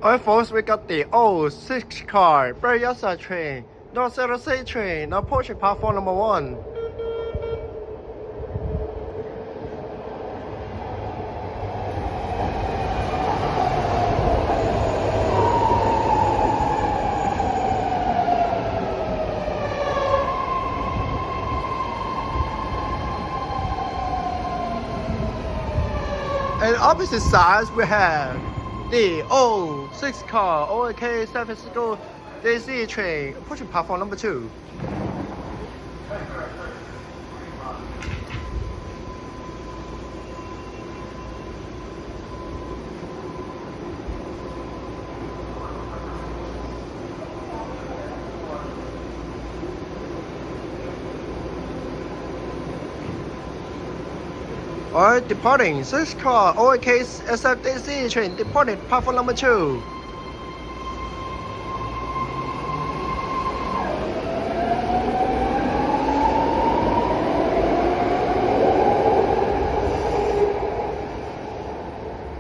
Alright folks, we got the old 6 car Berryessa train, North Legecy train, now approaching platform number 1. And opposite sides we have the old 6 car OAK San Francisco Daly train, approaching platform number 2. Alright, departing 6 car OAK SFDC train, departing platform number 2.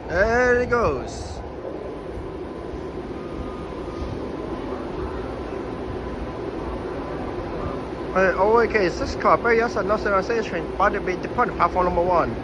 There it goes. OAK 6 car Berryessa North Legecy train, about to be departing platform number 1.